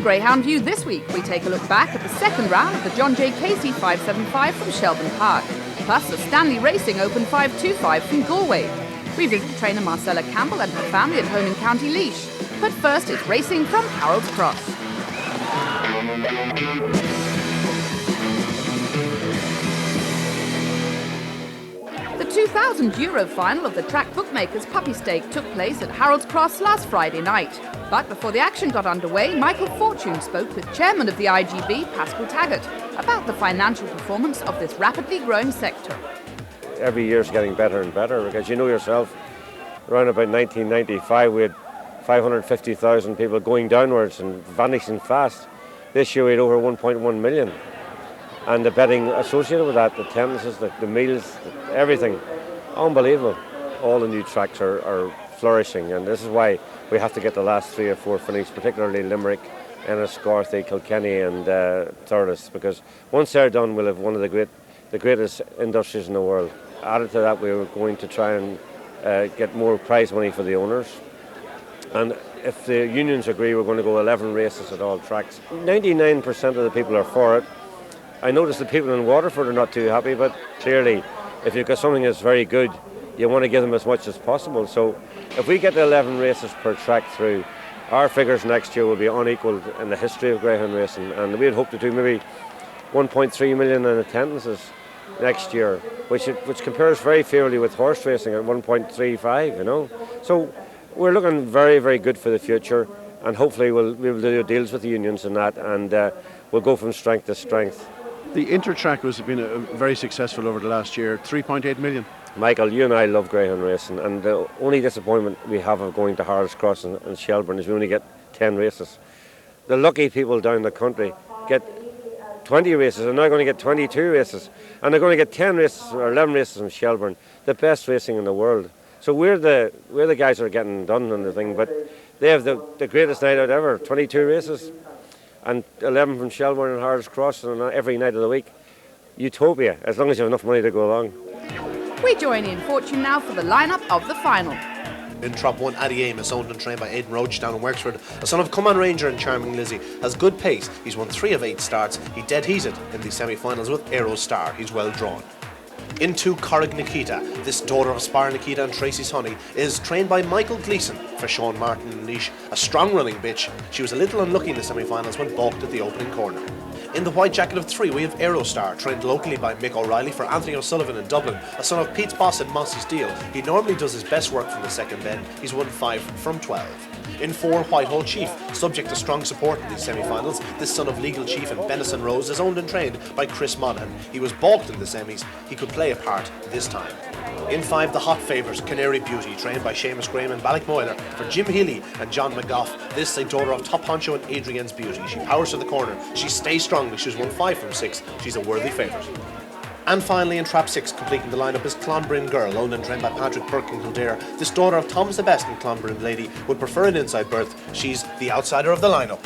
Greyhound View this week, we take a look back at the second round of the John J.Casey 575 from Shelbourne Park, plus the Stanley Racing Open 525 from Galway. We visit trainer Marcella Campbell and her family at home in County Laois. But first, it's racing from Harold's Cross. The €2,000 final of the Track Bookmakers Puppy Stake took place at Harold's Cross last Friday night. But before the action got underway, Michael Fortune spoke with chairman of the IGB, Pascal Taggart, about the financial performance of this rapidly growing sector. Every year is getting better and better, because you know yourself, around about 1995 we had 550,000 people going downwards and vanishing fast. This year we had over 1.1 million. And the betting associated with that, the attendances, the meals, everything, unbelievable. All the new tracks are flourishing, and this is why we have to get the last 3 or 4 finished, particularly Limerick, Enniscorthy, Kilkenny and Thurles, because once they're done we'll have one of the greatest industries in the world. Added to that, we were going to try and get more prize money for the owners. And if the unions agree, we're going to go 11 races at all tracks. 99% of the people are for it. I notice the people in Waterford are not too happy, but clearly, if you've got something that's very good, you want to give them as much as possible. So if we get 11 races per track through, our figures next year will be unequalled in the history of greyhound racing, and we'd hope to do maybe 1.3 million in attendances next year, which compares very favorably with horse racing at 1.35, you know. So we're looking very, very good for the future, and hopefully we'll be able to do deals with the unions and that, and we'll go from strength to strength. The Intertrack has been very successful over the last year, 3.8 million. Michael, you and I love greyhound racing, and the only disappointment we have of going to Harold's Cross and Shelbourne is we only get 10 races. The lucky people down the country get 20 races, and they're going to get 22 races, and they're going to get 10 races or 11 races in Shelbourne, the best racing in the world. So we're the guys that are getting done on the thing, but they have the greatest night out ever, 22 races, and 11 from Shelbourne and Harold's Cross, and every night of the week. Utopia, as long as you have enough money to go along. We join in Fortune now for the lineup of the final. In Trap 1, Addy Amos, owned and trained by Aidan Roach down in Wexford, a son of Come On Ranger and Charming Lizzie, has good pace. He's won 3 of 8 starts. He dead heated in the semi-finals with Aero Star. He's well drawn. Into Corrig Nikita. This daughter of Spire Nikita and Tracy's Honey is trained by Michael Gleeson for Sean Martin in Laois, a strong running bitch. She was a little unlucky in the semi-finals when balked at the opening corner. In the white jacket of 3, we have Aerostar, trained locally by Mick O'Reilly for Anthony O'Sullivan in Dublin, a son of Pete's boss in Mossy Steel. He normally does his best work from the second bend. He's won 5 from 12. In 4, Whitehall Chief, subject to strong support in these semi-finals. This son of Legal Chief and Benison Rose is owned and trained by Chris Monaghan. He was balked in the semis. He could play a part this time. In 5, the hot favourite, Canary Beauty, trained by Seamus Graham and Ballymoyler for Jim Healy and John McGough. This is a daughter of Top Honcho and Adrian's Beauty. She powers to the corner. She stays strongly. She's won 5 from 6. She's a worthy favourite. And finally in Trap 6, completing the lineup is Clonbrine Girl, owned and trained by Patrick Burke in Kildare. This daughter of Tom's the Best and Clonbrine Lady would prefer an inside berth. She's the outsider of the lineup.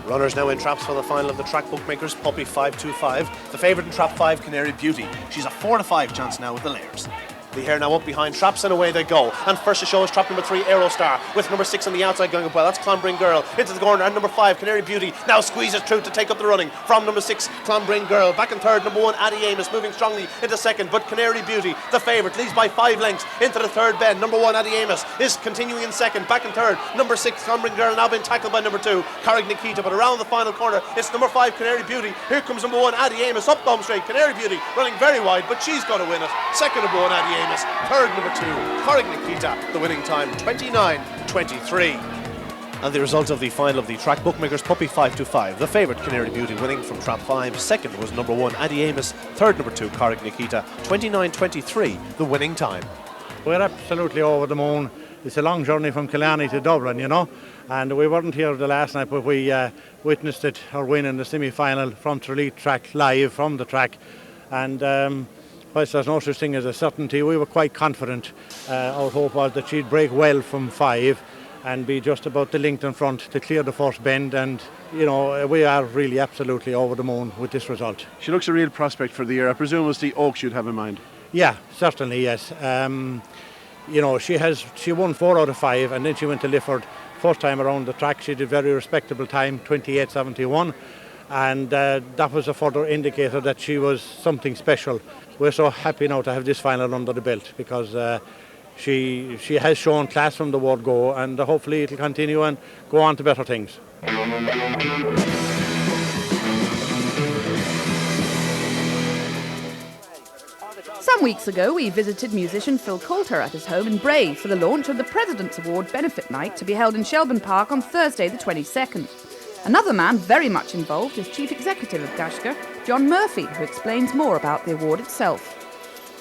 Runners now in traps for the final of the Track Bookmakers Puppy 525. The favourite in Trap 5, Canary Beauty. She's a 4 to 5 chance now with the layers. The hare now up behind traps and away they go. And first to show is trap number 3, Aerostar, with number 6 on the outside going up well. That's Clonbrine Girl into the corner, and number 5, Canary Beauty, now squeezes through to take up the running from number 6, Clonbrine Girl. Back in third, number 1, Addy Amos, moving strongly into second, but Canary Beauty, the favourite, leads by 5 lengths into the third bend. Number 1, Addy Amos, is continuing in second. Back in third, number 6, Clonbrine Girl, now been tackled by number 2, Corrig Nikita, but around the final corner, it's number 5, Canary Beauty. Here comes number 1, Addy Amos, up Dome Straight. Canary Beauty running very wide, but she's going to win it. Second, number 1, Addy Amos. Third, number 2, Corrig Nikita, the winning time 29.23. And the result of the final of the Track Bookmakers Puppy 525, the favourite Canary Beauty winning from Trap 5. Second was number 1, Addy Amos. Third, number 2, Corrig Nikita, 29.23, the winning time. We're absolutely over the moon. It's a long journey from Killarney to Dublin, you know, and we weren't here the last night, but we witnessed it, our win in the semi-final from Tralee Track, live from the track, and whilst there's no such thing as a certainty, we were quite confident. Our hope was that she'd break well from 5 and be just about the length in front to clear the first bend, and you know, we are really absolutely over the moon with this result. She looks a real prospect for the year. I presume it's the Oaks you'd have in mind. Yeah, certainly, yes. You know, she won 4 out of 5, and then she went to Lifford First time around the track, she did very respectable time, 28.71. And that was a further indicator that she was something special. We're so happy now to have this final under the belt because she has shown class from the word go, and hopefully it'll continue and go on to better things. Some weeks ago, we visited musician Phil Coulter at his home in Bray for the launch of the President's Award Benefit Night to be held in Shelbourne Park on Thursday the 22nd. Another man very much involved is Chief Executive of Gaisca, John Murphy, who explains more about the award itself.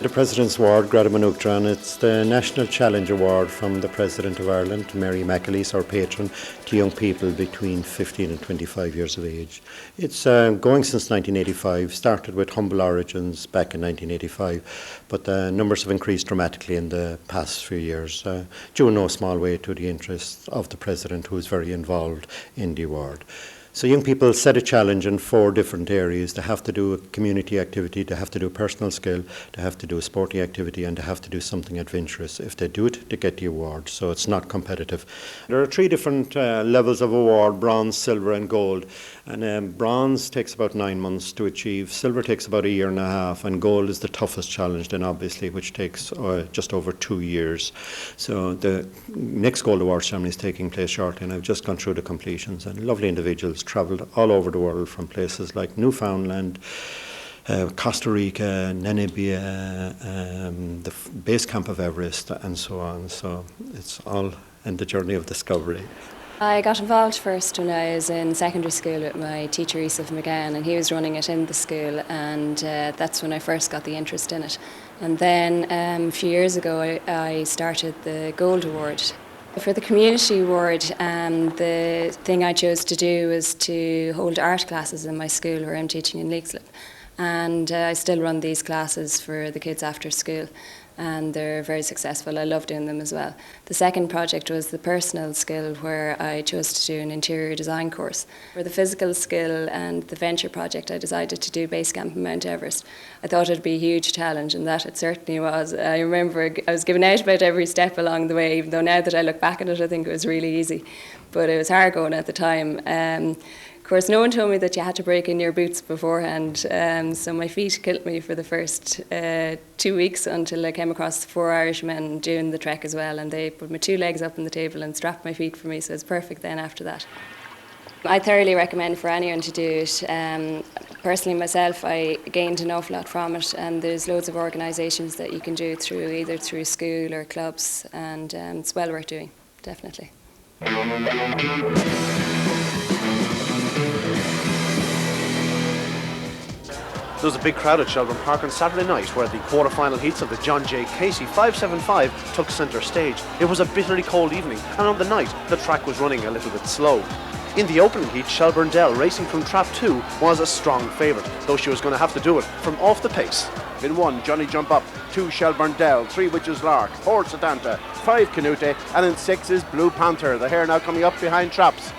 The President's Award, Grada Manúchtran, it's the National Challenge Award from the President of Ireland, Mary McAleese, our patron, to young people between 15 and 25 years of age. It's going since 1985, started with humble origins back in 1985, but the numbers have increased dramatically in the past few years, due in no small way to the interests of the President, who is very involved in the award. So young people set a challenge in 4 different areas. They have to do a community activity, they have to do personal skill, they have to do a sporting activity, and they have to do something adventurous. If they do it, they get the award, so it's not competitive. There are 3 different levels of award: bronze, silver and gold. And bronze takes about 9 months to achieve, silver takes about 1.5 years, and gold is the toughest challenge then, obviously, which takes just over 2 years. So the next gold award ceremony is taking place shortly, and I've just gone through the completions, and lovely individuals travelled all over the world from places like Newfoundland, Costa Rica, Namibia, the base camp of Everest, and so on. So it's all in the journey of discovery. I got involved first when I was in secondary school with my teacher Yusuf McGann, and he was running it in the school, and that's when I first got the interest in it. And then a few years ago I started the Gold Award. For the Community Award, the thing I chose to do was to hold art classes in my school where I'm teaching in Leixlip. And I still run these classes for the kids after school, and they're very successful. I love doing them as well. The second project was the personal skill, where I chose to do an interior design course. For the physical skill and the venture project, I decided to do base camp in Mount Everest. I thought it'd be a huge challenge, and that it certainly was. I remember I was given out about every step along the way, even though now that I look back at it, I think it was really easy. But it was hard going at the time. Of course, no one told me that you had to break in your boots beforehand, so my feet killed me for the first 2 weeks until I came across 4 Irishmen doing the trek as well, and they put my 2 legs up on the table and strapped my feet for me, so it was perfect then after that. I thoroughly recommend for anyone to do it. Personally myself, I gained an awful lot from it, and there's loads of organisations that you can do it through, either through school or clubs, and it's well worth doing, definitely. There was a big crowd at Shelbourne Park on Saturday night where the quarter-final heats of the John J.Casey 575 took centre stage. It was a bitterly cold evening, and on the night the track was running a little bit slow. In the opening heat, Shelbourne racing from Trap 2 was a strong favourite, though she was going to have to do it from off the pace. In 1, Johnny Jump Up, 2, Shelbourne 3, Witches Lark, 4, Satanta, 5, Canute, and in 6 is Blue Panther, the hare now coming up behind Traps.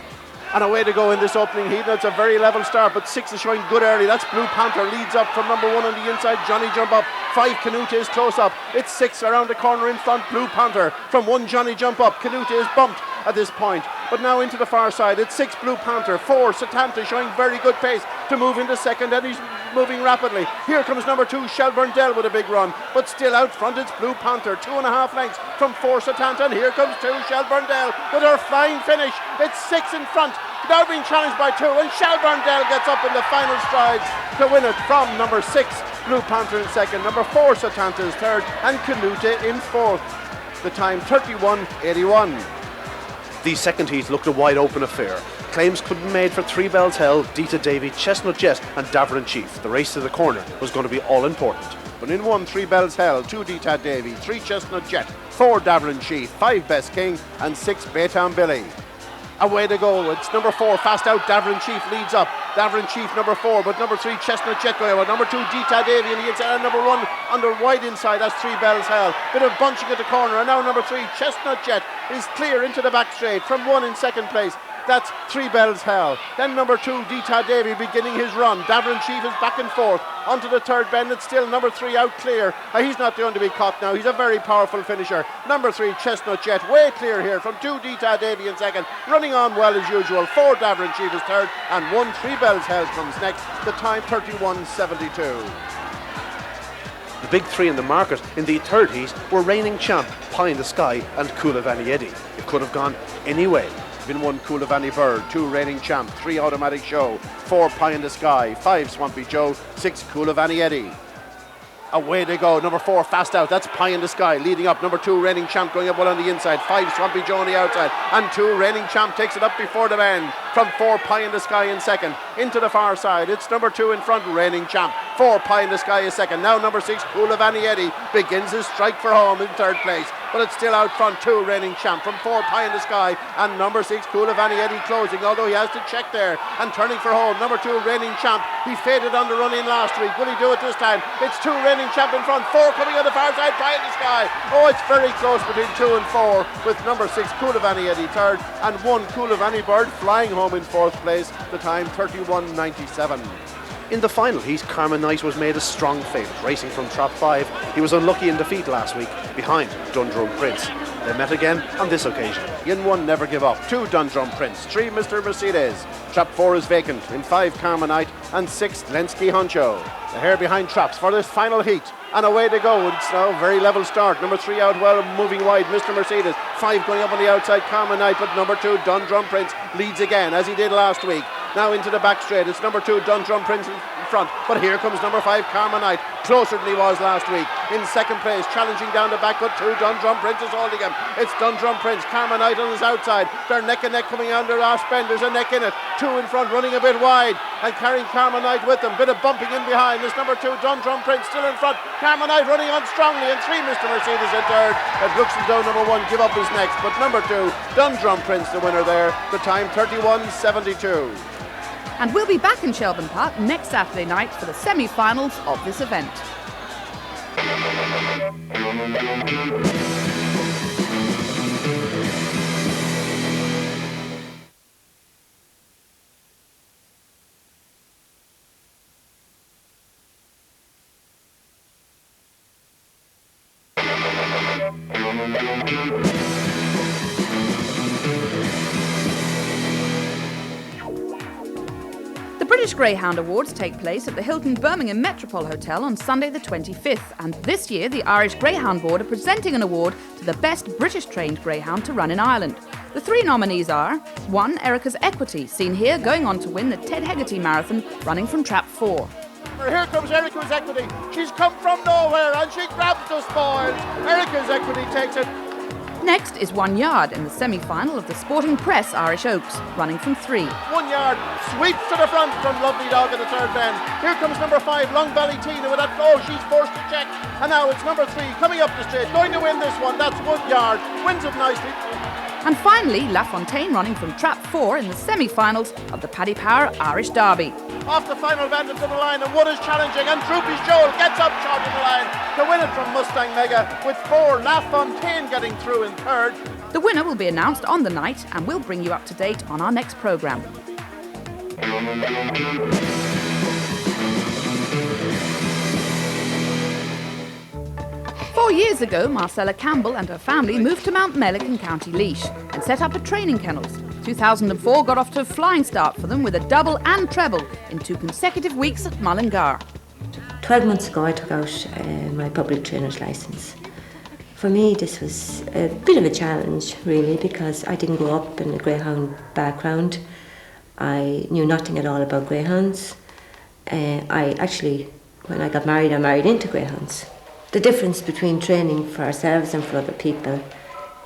And away to go in this opening heat. Now it's a very level start, but 6 is showing good early. That's Blue Panther, leads up from number 1 on the inside. Johnny Jump Up, 5 Canute is close up. It's 6 around the corner in front. Blue Panther from 1 Johnny Jump Up. Canute is bumped at this point, but now into the far side. It's 6 Blue Panther, 4 Satanta showing very good pace to move into second, and he's moving rapidly. Here comes number 2 Shelbourne with a big run, but still out front it's Blue Panther, 2.5 lengths from 4 Satanta, and here comes 2 Shelbourne with her flying finish. It's 6 in front, now being challenged by 2, and Shelbourne gets up in the final strides to win it from number 6 Blue Panther in second, number 4 Satanta is third, and Canute in fourth. The time 31.81. The second heat looked a wide open affair. Claims could be made for 3 Bells Hell, Dita Davy, Chestnut Jet and Davern Chief. The race to the corner was going to be all important. But in 1, 3 Bells Hell, 2 Dita Davy, 3 Chestnut Jet, 4 Davern Chief, 5 Best King and 6 Baytown Billy. Away to go, it's number 4 Fast Out, Davern Chief leads up. Davern Chief number 4, but number 3 Chestnut Jet going out. Number 2 Dita Davy and the inside, and number 1 under wide inside, that's 3 Bells Hell. Bit of bunching at the corner, and now number 3 Chestnut Jet is clear into the back straight from 1 in second place. That's Three Bells Hell. Then number 2, Dita Davy, beginning his run. Davern Chief is back and forth. Onto the third bend, it's still number 3 out clear. He's not going to be caught now. He's a very powerful finisher. Number 3, Chestnut Jet, way clear here from 2, Dita Davy in second. Running on well as usual. 4, Davern Chief is third. And 1, Three Bells Hell comes next. The time 31.72. The big three in the market in the third heat were reigning champ Pie in the Sky and Coolavani Eddie. It could have gone any way. Been 1 Coolavani Bird, 2 reigning champ, 3 Automatic Show, 4 Pie in the Sky, 5 Swampy Joe, 6 Coolavani Eddie. Away they go. Number 4 Fast Out. That's Pie in the Sky leading up. Number 2 reigning champ going up well on the inside. 5 Swampy Joe on the outside. And 2 reigning champ takes it up before the bend. From 4 Pie in the Sky in second. Into the far side. It's number 2 in front, reigning champ. 4 Pie in the Sky is second. Now number 6 Coolavani Eddie begins his strike for home in third place. But it's still out front. 2 reigning champ from 4 Pie in the Sky. And number 6 Coolavani Eddie closing. Although he has to check there. And turning for home. Number 2 reigning champ. He faded on the run in last week. Will he do it this time? It's 2 reigning champ in front. 4 coming on the far side. Pie in the Sky. Oh, it's very close between 2 and 4. With number 6 Coolavani Eddie third. And 1 Coolavani Bird flying home in fourth place. The time 31.97. In the final heat, Carmen Knight was made a strong favourite, racing from trap 5. He was unlucky in defeat last week, behind Dundrum Prince. They met again on this occasion. In 1, Never Give Up. 2, Dundrum Prince. 3, Mr. Mercedes. Trap 4 is vacant. In 5, Carmen Knight. And 6, Lenski Honcho. The hare behind traps for this final heat. And away they go. It's now a very level start. Number 3 out well, moving wide, Mr. Mercedes. 5 going up on the outside, Carmen Knight. But number 2, Dundrum Prince, leads again, as he did last week. Now into the back straight. It's number 2, Dundrum Prince in front. But here comes number 5, Carmen Knight. Closer than he was last week. In second place, challenging down the back, but 2, Dundrum Prince is holding him. It's Dundrum Prince, Carmen Knight on his outside. They're neck and neck coming under last bend. There's a neck in it. 2 in front, running a bit wide. And carrying Carmen Knight with them. Bit of bumping in behind. There's number 2, Dundrum Prince still in front. Carmen Knight running on strongly. And 3, Mr. Mercedes in third. It looks as though number 1, Give Up, is next. But number 2, Dundrum Prince, the winner there. The time 31.72. And we'll be back in Shelbourne Park next Saturday night for the semi-finals of this event. British Greyhound Awards take place at the Hilton Birmingham Metropole Hotel on Sunday the 25th, and this year the Irish Greyhound Board are presenting an award to the best British-trained greyhound to run in Ireland. The 3 nominees are 1. Erica's Equity, seen here going on to win the Ted Hegarty Marathon running from Trap 4. Here comes Erica's Equity. She's come from nowhere and she grabs the spoil. Erica's Equity takes it. Next is 1 Yard in the semi-final of the Sporting Press Irish Oaks, running from 3. 1 Yard sweeps to the front from Lovely Dog at the third bend. Here comes number 5, Long Valley Tina with that flow. She's forced to check. And now it's number 3 coming up the straight, going to win this one. That's 1 Yard. Wins it nicely. And finally, La Fontaine running from Trap 4 in the semi-finals of the Paddy Power Irish Derby. Off the final bend into the line, and Wood is challenging, and Droopy Joel gets up short in the line to win it from Mustang Mega, with 4, La Fontaine getting through in third. The winner will be announced on the night, and we'll bring you up to date on our next programme. 4 years ago, Marcella Campbell and her family moved to Mount Mellick in County Laois and set up a training kennels. 2004 got off to a flying start for them with a double and treble in 2 consecutive weeks at Mullingar. 12 months ago I took out my public trainer's licence. For me this was a bit of a challenge really, because I didn't grow up in a greyhound background. I knew nothing at all about greyhounds. I actually, when I got married, I married into greyhounds. The difference between training for ourselves and for other people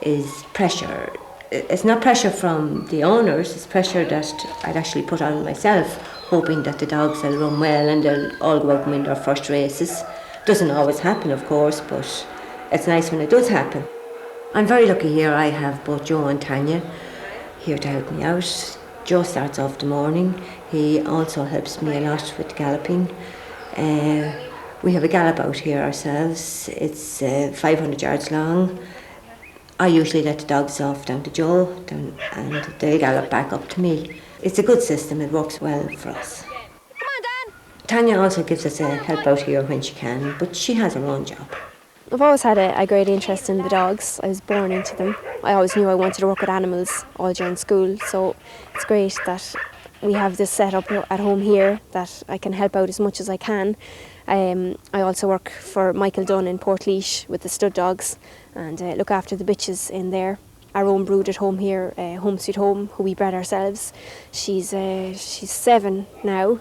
is pressure. It's not pressure from the owners, it's pressure that I'd actually put on myself, hoping that the dogs will run well and they'll all go out and win their first races. Doesn't always happen, of course, but it's nice when it does happen. I'm very lucky here. I have both Joe and Tanya here to help me out. Joe starts off the morning. He also helps me a lot with galloping. We have a gallop out here ourselves. It's 500 yards long. I usually let the dogs off down to Joe and they gallop back up to me. It's a good system, it works well for us. Come on, Dan! Tanya also gives us a help out here when she can, but she has her own job. I've always had a great interest in the dogs. I was born into them. I always knew I wanted to work with animals all during school, so it's great that we have this set up at home here that I can help out as much as I can. I also work for Michael Dunn in Portlaoise with the stud dogs and look after the bitches in there. Our own brood at home here, Home Sweet Home, who we bred ourselves. She's 7 now.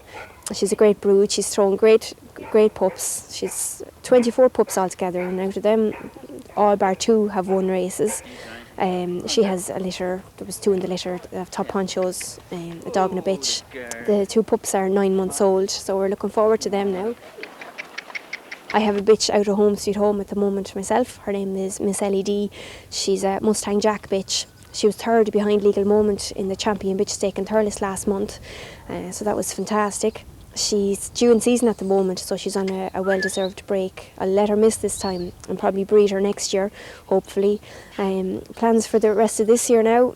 She's a great brood. She's thrown great pups. She's 24 pups altogether, and out of them, all bar 2 have won races. She has a litter. There was 2 in the litter of top honchos, a dog and a bitch. The 2 pups are 9 months old, so we're looking forward to them now. I have a bitch out of Home Sweet Home at the moment myself. Her name is Miss LED. She's a Mustang Jack bitch. She was 3rd behind Legal Moment in the Champion Bitch Stake in Thurles last month, so that was fantastic. She's due in season at the moment, so she's on a well-deserved break. I'll let her miss this time and probably breed her next year, hopefully. Plans for the rest of this year now,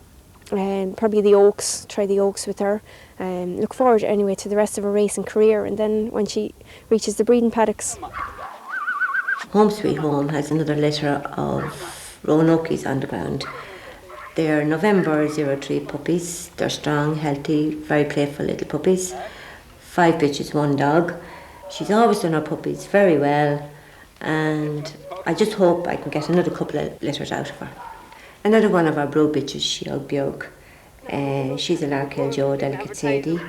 probably the Oaks, try the Oaks with her. Look forward anyway to the rest of her racing career, and then when she reaches the breeding paddocks. Home Sweet Home has another litter of Roanoke's on the ground. They're November 03 puppies. They're strong, healthy, very playful little puppies. 5 bitches, 1 dog. She's always done her puppies very well, and I just hope I can get another couple of litters out of her. Another one of our brood bitches, Sheog Biog. She's a Larkill Joe Delicate Sadie.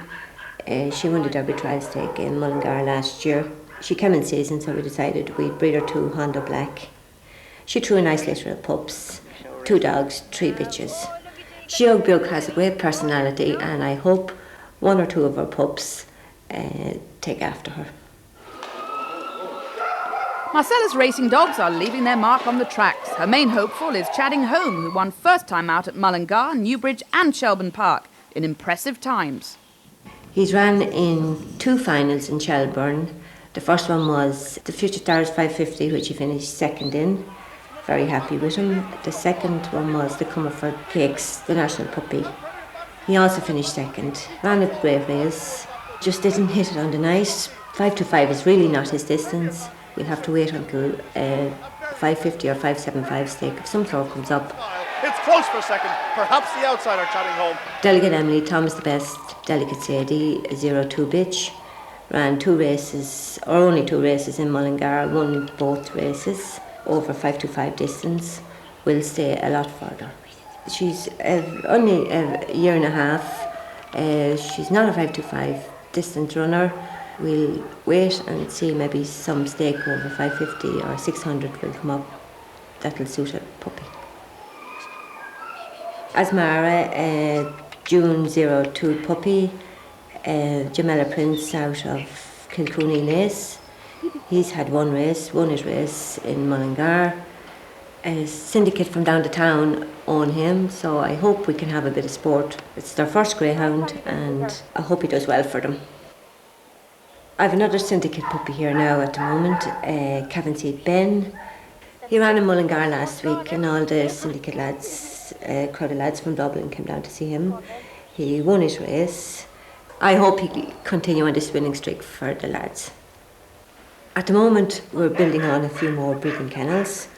She won the Derby Trial Stake in Mullingar last year. She came in season, so we decided we'd breed her to Honda Black. She threw a nice litter of pups, 2 dogs, 3 bitches. Sheog Biog has a great personality, and I hope 1 or 2 of her pups take after her. Marcella's racing dogs are leaving their mark on the tracks. Her main hopeful is Chadding Home, who won first time out at Mullingar, Newbridge and Shelbourne Park in impressive times. He's ran in 2 finals in Shelbourne. The first one was the Future Stars 550, which he finished 2nd in. Very happy with him. The second one was the Comerford Cakes, the national puppy. He also finished 2nd. Ran at Great Race, just didn't hit it on the night. 525 is really not his distance. We'll have to wait until 550 or 575 stake of some sort comes up. It's close for second, perhaps the outsider Chadding Home. Delegate Emily, Thomas the Best, Delicate Sadie, a 02 bitch. Ran 2 races, or only 2 races in Mullingar, won both races over 525 distance. Will stay a lot further. She's only a year and a half. She's not a 525 distance runner. We'll wait and see, maybe some stake over 550 or 600 will come up. That'll suit a puppy. Asmara, June 02 puppy. Jamela Prince out of Kilcooney Lace. He's had 1 race, won his race in Mullingar. A syndicate from down the town own him, so I hope we can have a bit of sport. It's their first greyhound, and I hope he does well for them. I've another syndicate puppy here now at the moment, Cavan Seed Ben. He ran in Mullingar last week, and all the syndicate lads, crowd of lads from Dublin came down to see him. He won his race. I hope he continue on this winning streak for the lads. At the moment, we're building on a few more breeding kennels,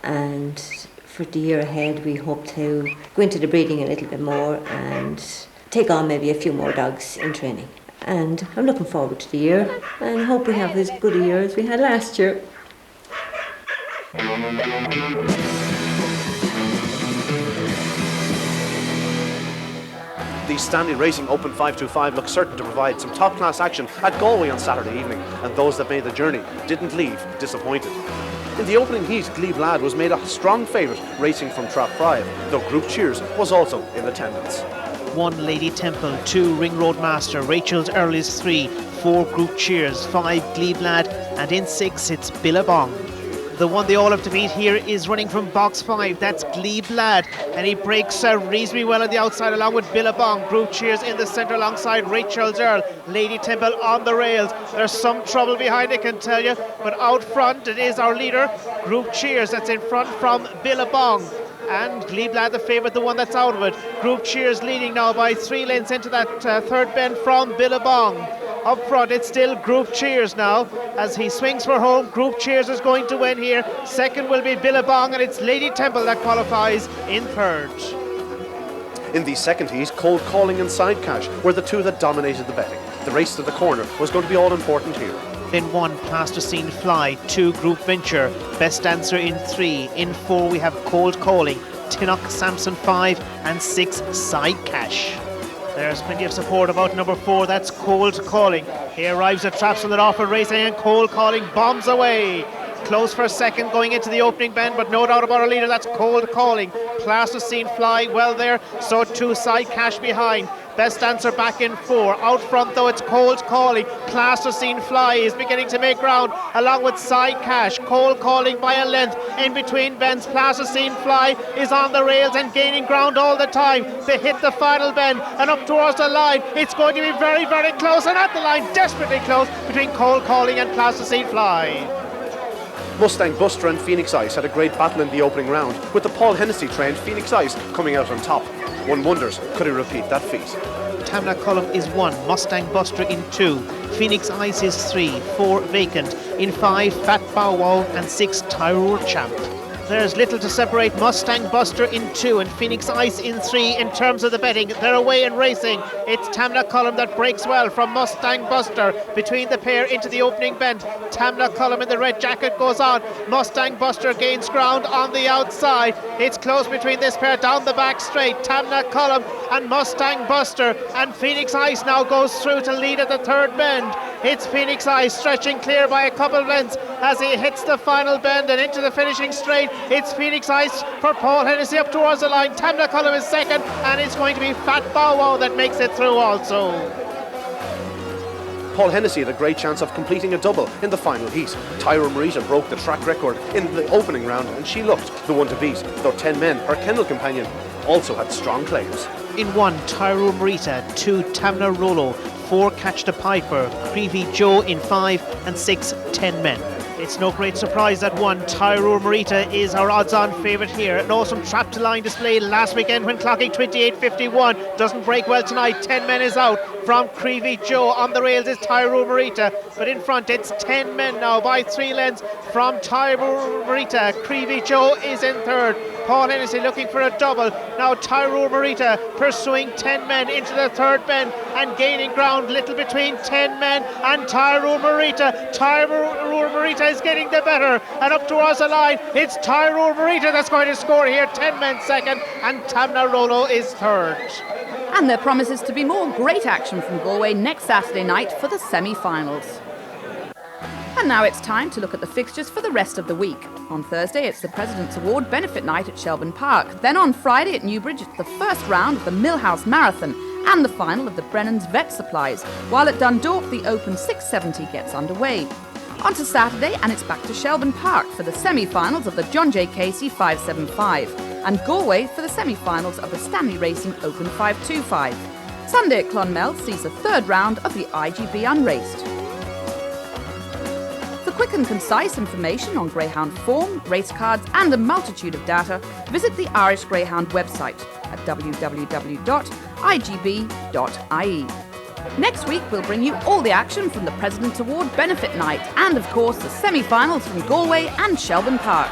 and for the year ahead, we hope to go into the breeding a little bit more and take on maybe a few more dogs in training. And I'm looking forward to the year and hope we have as good a year as we had last year. The Stanley Racing Open 525 looks certain to provide some top-class action at Galway on Saturday evening, and those that made the journey didn't leave disappointed. In the opening heat, Glebe Lad was made a strong favourite racing from Trap 5, though Group Cheers was also in attendance. 1 Lady Temple, 2 Ring Road Master, Rachel's Earliest 3, 4 Group Cheers, 5 Glebe Lad, and in 6 it's Billabong. The one they all have to beat here is running from box 5. That's Glebe Lad, and he breaks reasonably well on the outside along with Billabong. Group Cheers in the centre alongside Rachel's Earl. Lady Temple on the rails. There's some trouble behind, I can tell you, but out front it is our leader, Group Cheers, that's in front from Billabong. and Glebelad the favourite, the one that's out of it. Group Cheers leading now by 3 lengths into that third bend from Billabong. Up front, it's still Group Cheers now as he swings for home. Group Cheers is going to win here. Second will be Billabong, and it's Lady Temple that qualifies in third. In the second heat, Cold Calling and Side Cash were the two that dominated the betting. The race to the corner was going to be all important here. In 1, Plasticine Fly. 2, Group Venture. Best Dancer in 3. In 4, we have Cold Calling. Tinnock Samson 5 and 6, Side Cash. There's plenty of support about number 4, that's Cold Calling. He arrives at traps from the Norfolk Racing, and Cold Calling bombs away. Close for second going into the opening bend, but no doubt about our leader, that's Cold Calling. Plasticine Fly well there, so 2, Side Cash behind. Best Dancer back in 4. Out front though, it's Cold Calling. Plasticine Fly is beginning to make ground along with Side Cash. Cold Calling by a length in between bends. Plasticine Fly is on the rails and gaining ground all the time. They hit the final bend and up towards the line. It's going to be very, very close, and at the line, desperately close between Cold Calling and Plasticine Fly. Mustang Buster and Phoenix Ice had a great battle in the opening round, with the Paul Hennessy trained Phoenix Ice coming out on top. One wonders, could he repeat that feat? Tamna Cullum is 1, Mustang Buster in 2, Phoenix Ice is 3, 4 Vacant, in 5 Fat Bow Wow and 6 Tyrone Champ. There's little to separate Mustang Buster in 2 and Phoenix Ice in 3 in terms of the betting. They're away in racing. It's Tamna Cullum that breaks well from Mustang Buster between the pair into the opening bend. Tamna Cullum in the red jacket goes on. Mustang Buster gains ground on the outside. It's close between this pair down the back straight. Tamna Cullum and Mustang Buster, and Phoenix Ice now goes through to lead at the third bend. It's Phoenix Ice stretching clear by a couple of lengths as he hits the final bend and into the finishing straight. It's Phoenix Ice for Paul Hennessy up towards the line. Tamna Cullum is second, and it's going to be Fat Bow Wow that makes it through also. Paul Hennessy had a great chance of completing a double in the final heat. Tyra Marita broke the track record in the opening round, and she looked the one to beat, though 10 Men, her kennel companion, also had strong claims. In 1, Tyro Marita. 2, Tamna Rolo. 4, Catch the Piper. Creevy Joe in 5 and 6, 10 Men. It's no great surprise that 1, Tyro Marita is our odds-on favourite here. An awesome trap-to-line display last weekend when clocking 28.51. Doesn't break well tonight. 10 Men is out from Creevy Joe. On the rails is Tyro Marita, but in front it's 10 Men now by 3 lengths from Tyro Marita. Creevy Joe is in third. Paul Hennessy looking for a double. Now Tyro Marita pursuing 10 Men into the third bend and gaining ground little between 10 Men and Tyro Marita. Tyro Marita is getting the better, and up towards the line it's Tyro Marita that's going to score here. 10 Men second and Tamna Rolo is third. And there promises to be more great action from Galway next Saturday night for the semi-finals. And now it's time to look at the fixtures for the rest of the week. On Thursday, it's the President's Award benefit night at Shelbourne Park. Then on Friday at Newbridge, it's the first round of the Millhouse Marathon and the final of the Brennan's Vet Supplies, while at Dundalk, the Open 670 gets underway. On to Saturday, and it's back to Shelbourne Park for the semi-finals of the John J.Casey 575 and Galway for the semi-finals of the Stanley Racing Open 525. Sunday at Clonmel sees the third round of the IGB Unraced. For quick and concise information on Greyhound form, race cards and a multitude of data, visit the Irish Greyhound website at www.igb.ie. Next week we'll bring you all the action from the President's Award benefit night and of course the semi-finals from Galway and Shelbourne Park.